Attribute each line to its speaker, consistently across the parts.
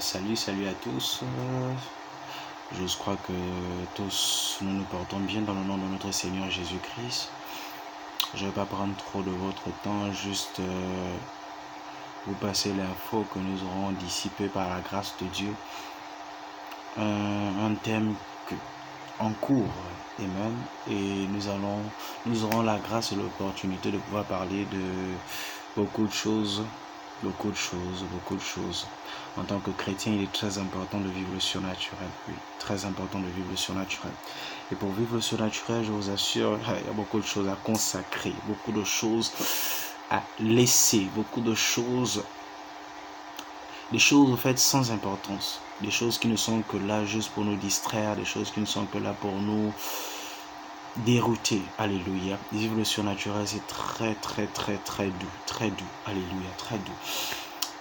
Speaker 1: Salut à tous. Je crois que tous nous nous portons bien dans le nom de notre Seigneur Jésus-Christ. Je ne vais pas prendre trop de votre temps, juste vous passer l'info que nous aurons dissipé par la grâce de Dieu. Un thème en cours, amen. Et nous aurons la grâce et l'opportunité de pouvoir parler de beaucoup de choses. En tant que chrétien, il est très important de vivre le surnaturel. Oui, très important de vivre le surnaturel. Et pour vivre le surnaturel, je vous assure, il y a beaucoup de choses à consacrer, beaucoup de choses à laisser, beaucoup de choses, des choses en fait sans importance, des choses qui ne sont que là juste pour nous distraire, des choses qui ne sont que là pour nous dérouter. Alléluia. Vivre le surnaturel, c'est très doux. Alléluia, très doux.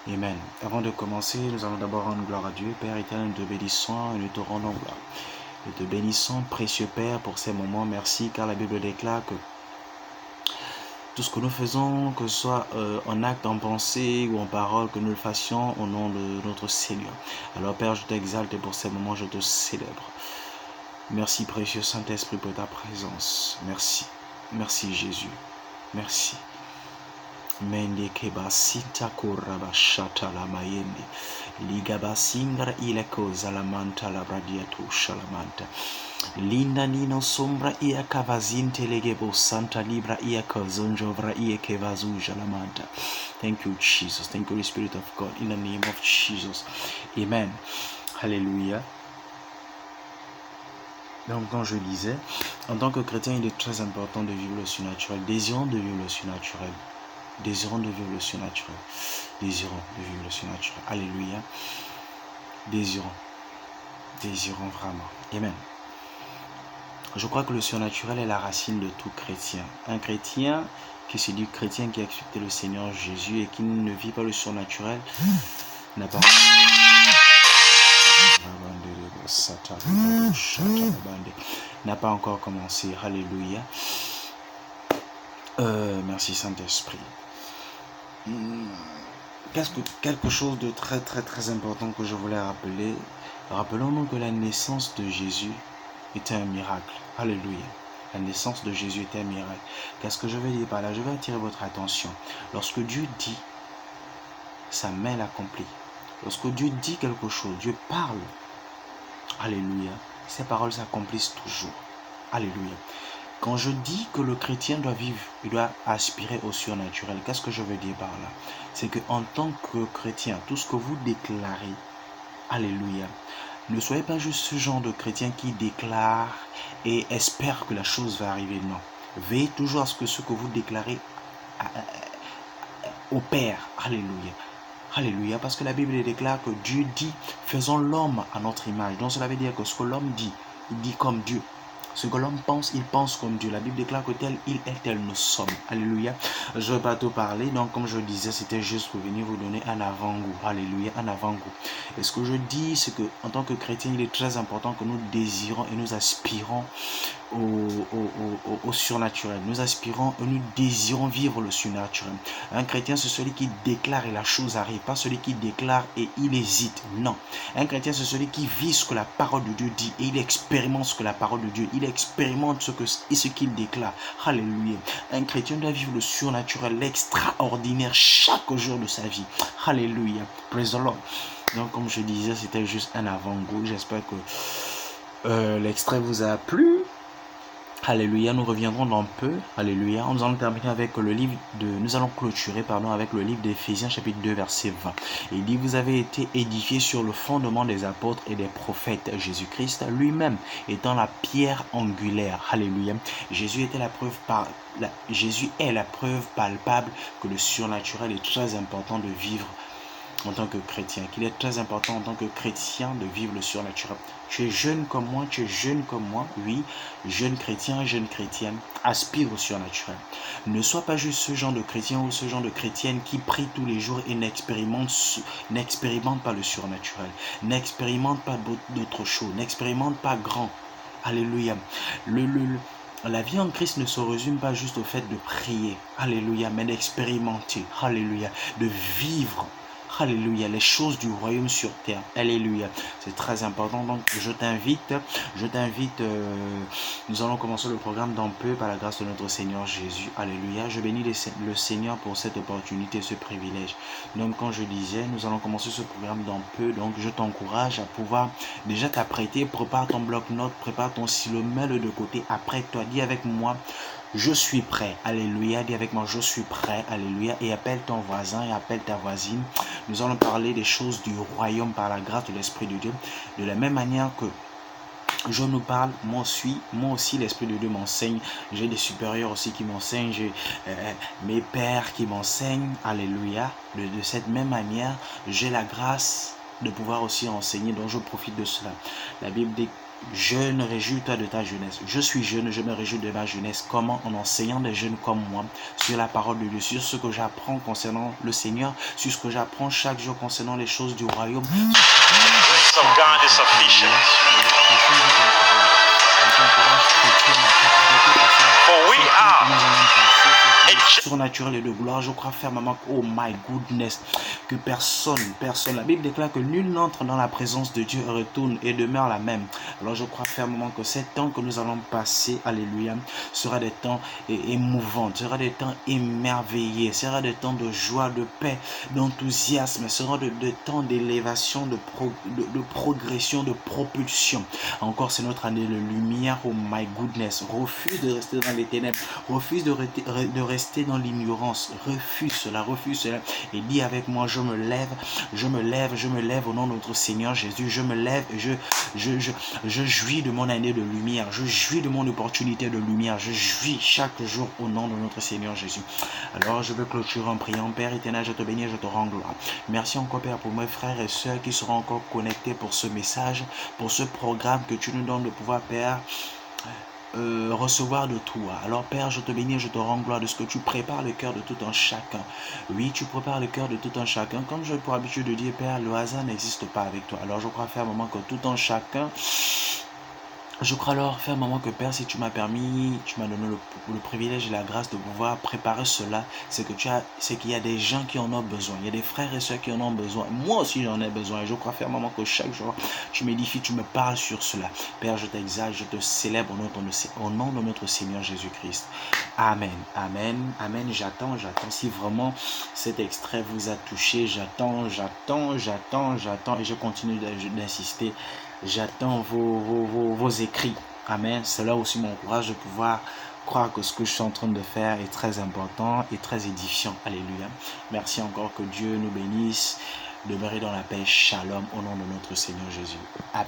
Speaker 1: Amen. Avant de commencer, nous allons d'abord rendre gloire à Dieu. Père éternel, nous te bénissons et nous te rendons gloire. Nous te bénissons, précieux Père, pour ces moments. Merci, car la Bible déclare que tout ce que nous faisons, que ce soit en acte, en pensée ou en parole, que nous le fassions au nom de notre Seigneur. Alors Père, je t'exalte pour ces moments, je te célèbre. Merci, précieux Saint-Esprit, pour ta présence. Merci. Merci, Jésus. Merci. Mende keba sinta koraba shata la mayende ligaba singra ile koza la manta la radiatu shalamanta linda nino sombra ia kavazinte legebo santa libra ia kozonjovra ia kevazu jalamanta. Thank you, Jesus. Thank you, the Spirit of God, in the name of Jesus. Amen. Hallelujah. Donc, comme je disais, en tant que chrétien, il est très important de vivre le surnaturel. Désirons de vivre le surnaturel. Désirons de vivre le surnaturel. Désirons de vivre le surnaturel. Alléluia. Désirons. Désirons vraiment. Amen. Je crois que le surnaturel est la racine de tout chrétien. Un chrétien qui se dit chrétien, qui a accepté le Seigneur Jésus et qui ne vit pas le surnaturel n'a pas... n'a pas encore commencé. Alléluia. Merci Saint-Esprit. Quelque chose de très important que je voulais rappeler. Rappelons-nous que la naissance de Jésus était un miracle. Alléluia. La naissance de Jésus était un miracle. Qu'est-ce que je vais dire par là? Je vais attirer votre attention. Lorsque Dieu dit, sa main l'accomplit. Lorsque Dieu dit quelque chose, Dieu parle. Alléluia. Ces paroles s'accomplissent toujours. Alléluia. Quand je dis que le chrétien doit vivre, il doit aspirer au surnaturel, qu'est-ce que je veux dire par là? C'est qu'en tant que chrétien, tout ce que vous déclarez, alléluia, ne soyez pas juste ce genre de chrétien qui déclare et espère que la chose va arriver. Non. Veillez toujours à ce que vous déclarez opère. Alléluia. Alléluia, parce que la Bible déclare que Dieu dit, faisons l'homme à notre image. Donc cela veut dire que ce que l'homme dit, il dit comme Dieu. Ce que l'homme pense, il pense comme Dieu. La Bible déclare que tel il est, tel nous sommes. Alléluia. Je ne vais pas tout parler. Donc, comme je disais, c'était juste pour venir vous donner un avant-goût. Alléluia, un avant-goût. Et ce que je dis, c'est que en tant que chrétien, il est très important que nous désirons et nous aspirons au surnaturel. Nous aspirons et nous désirons vivre le surnaturel. Un chrétien, c'est celui qui déclare et la chose arrive. Pas celui qui déclare et il hésite. Non. Un chrétien, c'est celui qui vit ce que la parole de Dieu dit et il expérimente ce que la parole de Dieu. Il expérimente ce qu'il déclare. Alléluia. Un chrétien doit vivre le surnaturel, l'extraordinaire chaque jour de sa vie. Alléluia. Praise the Lord. Donc, comme je disais, c'était juste un avant-goût. J'espère que l'extrait vous a plu. Alléluia, nous reviendrons dans peu. Alléluia, nous allons terminer avec le livre nous allons clôturer, avec le livre d'Éphésiens chapitre 2 verset 20. Il dit, vous avez été édifiés sur le fondement des apôtres et des prophètes. Jésus-Christ lui-même étant la pierre angulaire. Alléluia. Jésus est la preuve palpable que le surnaturel est très important de vivre en tant que chrétien, qu'il est très important en tant que chrétien de vivre le surnaturel. Tu es jeune comme moi, oui, jeune chrétien, jeune chrétienne, aspire au surnaturel. Ne sois pas juste ce genre de chrétien ou ce genre de chrétienne qui prie tous les jours et n'expérimente pas le surnaturel, n'expérimente pas d'autres choses, n'expérimente pas grand. Alléluia. La vie en Christ ne se résume pas juste au fait de prier, alléluia, mais d'expérimenter, alléluia, de vivre. Alléluia. Les choses du royaume sur terre. Alléluia. C'est très important. Donc, je t'invite. Nous allons commencer le programme dans peu par la grâce de notre Seigneur Jésus. Alléluia. Je bénis le Seigneur pour cette opportunité, ce privilège. Donc, quand je disais, nous allons commencer ce programme dans peu. Donc, je t'encourage à pouvoir déjà t'apprêter. Prépare ton bloc-notes, prépare ton stylo, mets-le de côté. Apprête-toi, dis avec moi. Je suis prêt. Alléluia. Dis avec moi, je suis prêt. Alléluia. Et appelle ton voisin et appelle ta voisine. Nous allons parler des choses du royaume par la grâce de l'Esprit de Dieu. De la même manière que je nous parle, moi aussi l'Esprit de Dieu m'enseigne. J'ai des supérieurs aussi qui m'enseignent. J'ai mes pères qui m'enseignent. Alléluia. De cette même manière, j'ai la grâce de pouvoir aussi enseigner. Donc je profite de cela. La Bible dit: jeune, réjouis-toi de ta jeunesse. Je suis jeune, je me réjouis de ma jeunesse. Comment? En enseignant des jeunes comme moi sur la parole de Dieu, sur ce que j'apprends concernant le Seigneur, sur ce que j'apprends chaque jour concernant les choses du royaume. Surnaturel et de gloire. Je crois fermement que, oh my goodness, que personne, la Bible déclare que nul n'entre dans la présence de Dieu et retourne et demeure la même. Alors je crois fermement que ces temps que nous allons passer, alléluia, sera des temps émouvants, sera des temps émerveillés, sera des temps de joie, de paix, d'enthousiasme, sera des temps d'élévation, de progression, de propulsion. Encore, c'est notre année de lumière. Oh my goodness, refuse de rester dans les ténèbres, refuse de rester dans l'ignorance, refuse cela, et dis avec moi: je me lève au nom de notre Seigneur Jésus. Je me lève, je jouis de mon année de lumière, je jouis de mon opportunité de lumière, je jouis chaque jour au nom de notre Seigneur Jésus. Alors je veux clôturer en priant. Père éternel, je te bénis, je te rends gloire. Merci encore, Père, pour mes frères et sœurs qui seront encore connectés pour ce message, pour ce programme que tu nous donnes de pouvoir, Père, recevoir de toi. Alors Père, je te bénis, je te rends gloire de ce que tu prépares le cœur de tout un chacun. Oui, tu prépares le cœur de tout un chacun. Comme j'ai pour habitude de dire, Père, le hasard n'existe pas avec toi. Alors je crois fermement que tout un chacun, je crois alors fermement que, Père, si tu m'as permis, tu m'as donné le privilège et la grâce de pouvoir préparer cela, c'est qu'il y a des gens qui en ont besoin. Il y a des frères et sœurs qui en ont besoin. Moi aussi, j'en ai besoin. Et je crois fermement que chaque jour, tu m'édifies, tu me parles sur cela. Père, je t'exalte, je te célèbre au nom de notre Seigneur Jésus-Christ. Amen. Amen. Amen. J'attends. Si vraiment cet extrait vous a touché, j'attends. Et je continue d'insister. J'attends vos écrits. Amen. Cela aussi m'encourage de pouvoir croire que ce que je suis en train de faire est très important et très édifiant. Alléluia. Merci encore, que Dieu nous bénisse. Demeurez dans la paix. Shalom au nom de notre Seigneur Jésus. Amen.